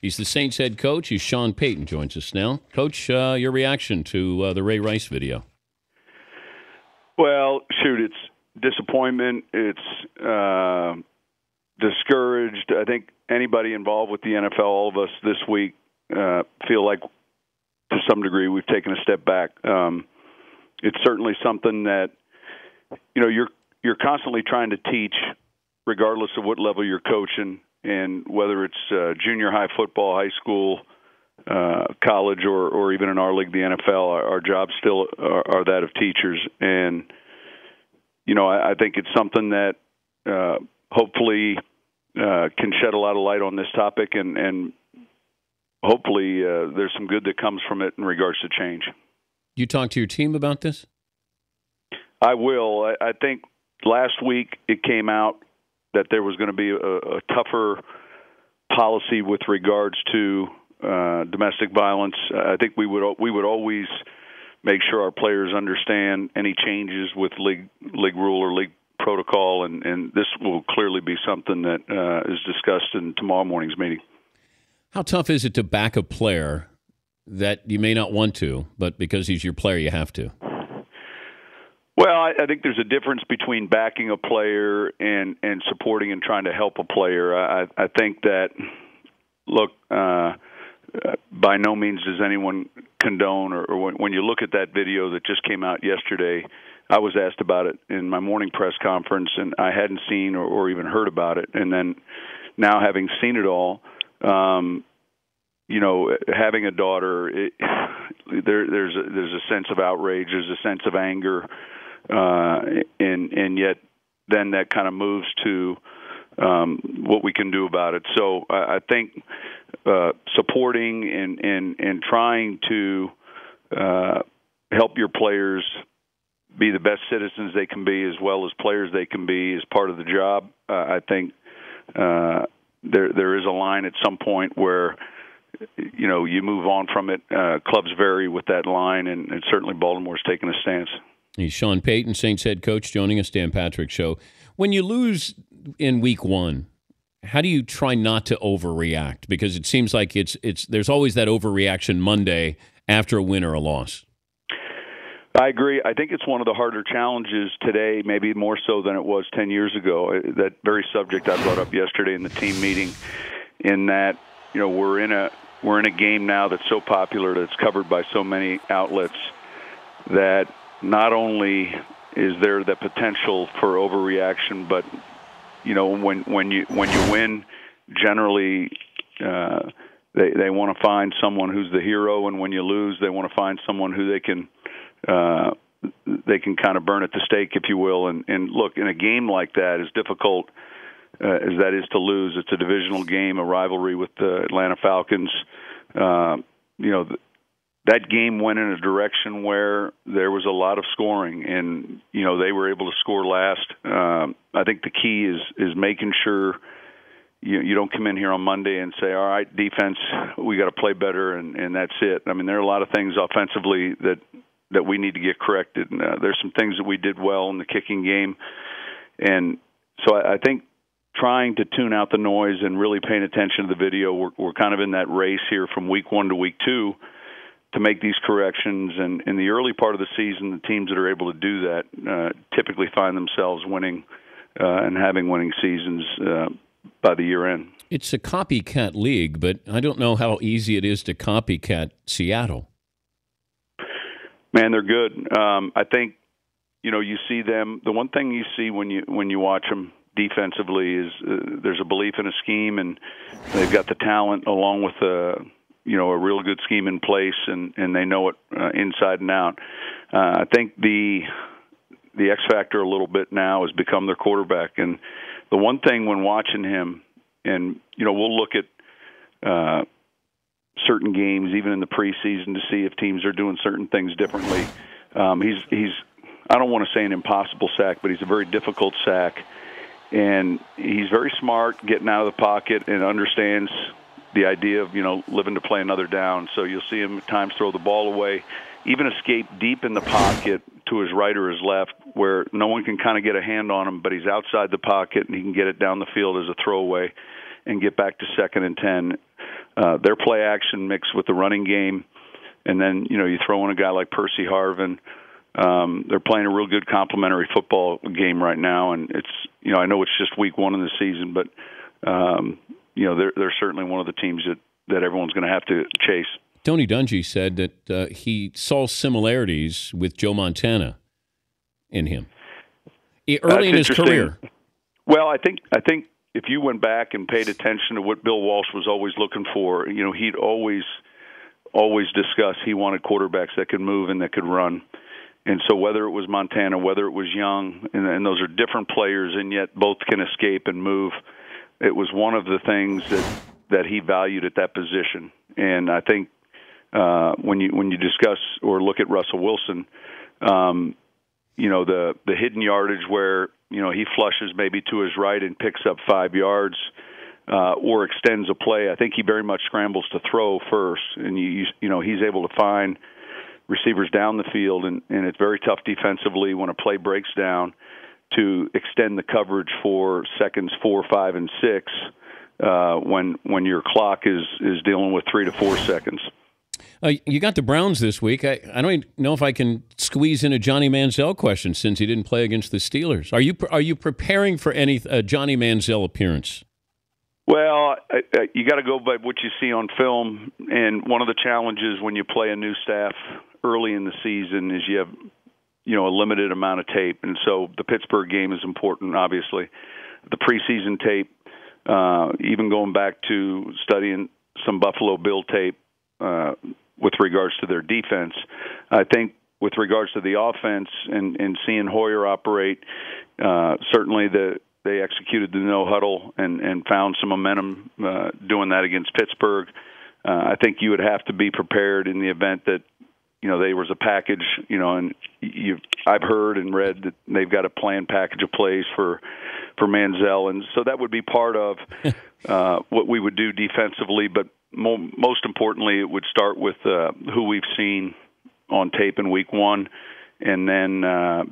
He's the Saints head coach. He's Sean Payton joins us now. Coach, your reaction to the Ray Rice video? Well, shoot, it's disappointment. It's discouraged. I think anybody involved with the NFL, all of us this week, feel like to some degree we've taken a step back. It's certainly something that you're constantly trying to teach, regardless of what level you're coaching, and whether it's junior high football, high school, college, or even in our league, the NFL. Our jobs still are that of teachers, and I think it's something that hopefully can shed a lot of light on this topic, and hopefully there's some good that comes from it in regards to change. You talk to your team about this? I will. I think last week it came out that there was going to be a tougher policy with regards to domestic violence. I think we would always make sure our players understand any changes with league rule or league protocol, and this will clearly be something that is discussed in tomorrow morning's meeting. How tough is it to back a player that you may not want to, but because he's your player, you have to? Well, I think there's a difference between backing a player and supporting and trying to help a player. I think that, look, by no means does anyone condone, or when you look at that video that just came out yesterday, I was asked about it in my morning press conference, and I hadn't seen or even heard about it. And then now having seen it all, having a daughter, there's a sense of outrage, there's a sense of anger, and yet then that kind of moves to what we can do about it. So I think supporting and trying to help your players be the best citizens they can be, as well as players they can be, is part of the job. I think there is a line at some point where you move on from it. Clubs vary with that line, and certainly Baltimore's taken a stance. He's Sean Payton, Saints head coach, joining us, Dan Patrick Show. When you lose in week one, how do you try not to overreact? Because it seems like there's always that overreaction Monday after a win or a loss. I agree. I think it's one of the harder challenges today, maybe more so than it was 10 years ago. That very subject I brought up yesterday in the team meeting, in that we're in a game now that's so popular, that's covered by so many outlets, that not only is there the potential for overreaction, but when you win, generally they want to find someone who's the hero, and when you lose, they want to find someone who they can kind of burn at the stake, if you will. And look, in a game like that, as difficult as that is to lose, it's a divisional game, a rivalry with the Atlanta Falcons. That game went in a direction where there was a lot of scoring, and they were able to score last. I think the key is making sure you don't come in here on Monday and say, all right, defense, we got to play better, and that's it. I mean, there are a lot of things offensively that we need to get corrected. There's some things that we did well in the kicking game, and so I think trying to tune out the noise and really paying attention to the video, we're kind of in that race here from week one to week two to make these corrections. And in the early part of the season, the teams that are able to do that typically find themselves winning and having winning seasons by the year end. It's a copycat league, but I don't know how easy it is to copycat Seattle. Man, they're good. I think you see them. The one thing you see when you watch them defensively is there's a belief in a scheme, and they've got the talent along with a real good scheme in place, and they know it inside and out. I think the X factor a little bit now has become their quarterback, and the one thing when watching him, and we'll look at certain games even in the preseason to see if teams are doing certain things differently. He's I don't want to say an impossible sack, but he's a very difficult sack. And he's very smart getting out of the pocket and understands the idea of, living to play another down. So you'll see him at times throw the ball away, even escape deep in the pocket to his right or his left where no one can kind of get a hand on him, but he's outside the pocket and he can get it down the field as a throwaway and get back to 2nd and 10. their play action mixed with the running game, and then you throw in a guy like Percy Harvin. They're playing a real good complementary football game right now, and it's I know it's just week one of the season, but they're certainly one of the teams that everyone's going to have to chase. Tony Dungy said that he saw similarities with Joe Montana in him early in his career. Well, I think if you went back and paid attention to what Bill Walsh was always looking for, he'd always discuss he wanted quarterbacks that could move and that could run. And so whether it was Montana, whether it was Young, and those are different players, and yet both can escape and move, it was one of the things that he valued at that position. And I think when you discuss or look at Russell Wilson, the hidden yardage where he flushes maybe to his right and picks up 5 yards or extends a play, I think he very much scrambles to throw first, and he's able to find receivers down the field, and it's very tough defensively when a play breaks down to extend the coverage for seconds 4, 5, and 6 when your clock is dealing with 3 to 4 seconds. You got the Browns this week. I don't even know if I can squeeze in a Johnny Manziel question since he didn't play against the Steelers. Are you preparing for any Johnny Manziel appearance? Well, you got to go by what you see on film, and one of the challenges when you play a new staff early in the season is you have a limited amount of tape, and so the Pittsburgh game is important, obviously. The preseason tape, even going back to studying some Buffalo Bill tape with regards to their defense, I think with regards to the offense and seeing Hoyer operate, certainly they executed the no huddle and found some momentum doing that against Pittsburgh. I think you would have to be prepared in the event that there was a package, and I've heard and read that they've got a planned package of plays for Manziel, and so that would be part of what we would do defensively. But most importantly, it would start with who we've seen on tape in week one, and then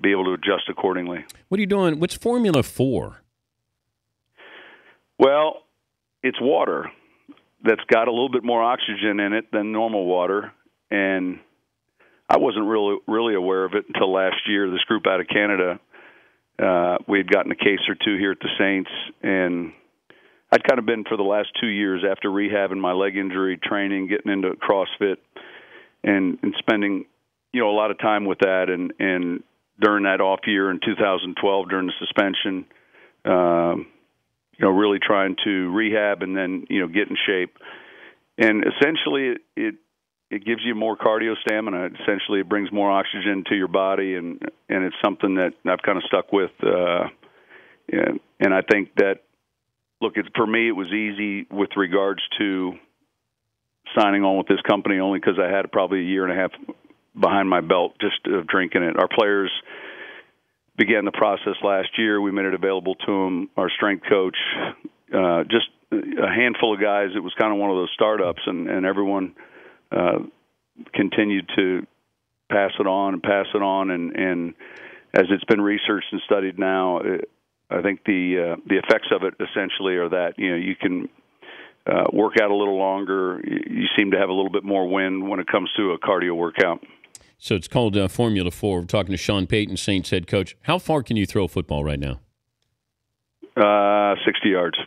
be able to adjust accordingly. What are you doing? What's Formula 4? Well, it's water that's got a little bit more oxygen in it than normal water, and I wasn't really aware of it until last year. This group out of Canada, we had gotten a case or two here at the Saints, and I'd kind of been for the last 2 years after rehabbing my leg injury, training, getting into CrossFit, and spending a lot of time with that. And during that off year in 2012, during the suspension, really trying to rehab and then get in shape. And essentially, it gives you more cardio stamina. Essentially, it brings more oxygen to your body, and it's something that I've kind of stuck with. And I think that, look, for me, it was easy with regards to signing on with this company only because I had probably a year and a half behind my belt just of drinking it. Our players began the process last year. We made it available to them. Our strength coach, just a handful of guys. It was kind of one of those startups, and everyone continued to pass it on, and as it's been researched and studied now, I think the effects of it essentially are that you can work out a little longer. You seem to have a little bit more wind when it comes to a cardio workout. So it's called Formula 4. We're talking to Sean Payton, Saints head coach. How far can you throw a football right now? 60 yards.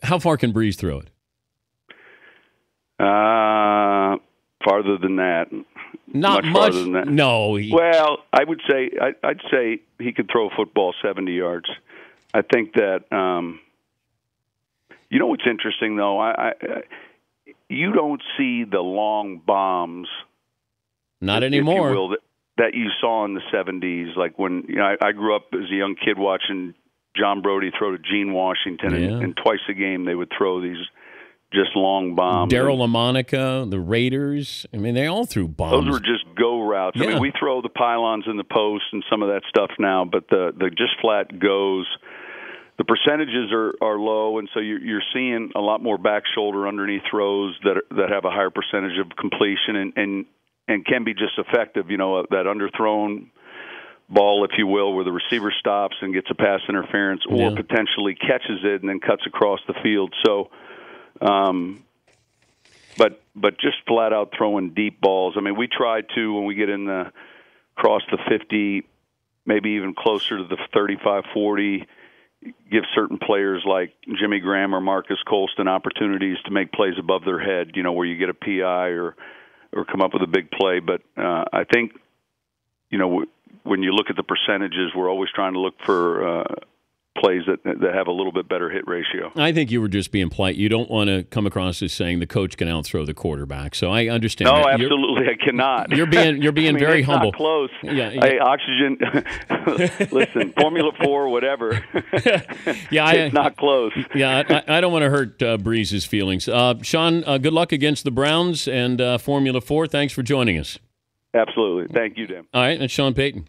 How far can Breeze throw it? Farther than that. Not much. Farther than that. No. Well, I would say I'd say he could throw a football 70 yards. I think that what's interesting though, you don't see the long bombs. Not anymore. If you will, that you saw in the 70s, like when I grew up as a young kid watching John Brody throw to Gene Washington, and twice a game they would throw these just long bombs. Darryl LaMonica, the Raiders, I mean, they all threw bombs. Those were just go routes. Yeah. I mean, we throw the pylons in the post and some of that stuff now, but the just flat goes, the percentages are low, and so you're seeing a lot more back shoulder underneath throws that have a higher percentage of completion and can be just effective. That underthrown ball, if you will, where the receiver stops and gets a pass interference, or potentially catches it and then cuts across the field. So, but just flat out throwing deep balls. I mean, we try to, when we get in the across the 50, maybe even closer to the 35, 40, give certain players like Jimmy Graham or Marcus Colston opportunities to make plays above their head, where you get a PI or come up with a big play. But I think, when you look at the percentages, we're always trying to look for plays that have a little bit better hit ratio. I think you were just being polite. You don't want to come across as saying the coach can outthrow the quarterback. So I understand. No, that. Absolutely, I cannot. You're being very humble. Not close. Yeah. Hey, Oxygen. Listen, Formula 4, whatever. It's not close. Yeah, I don't want to hurt Breeze's feelings. Sean, good luck against the Browns and Formula 4. Thanks for joining us. Absolutely. Thank you, Dan. All right, that's Sean Payton.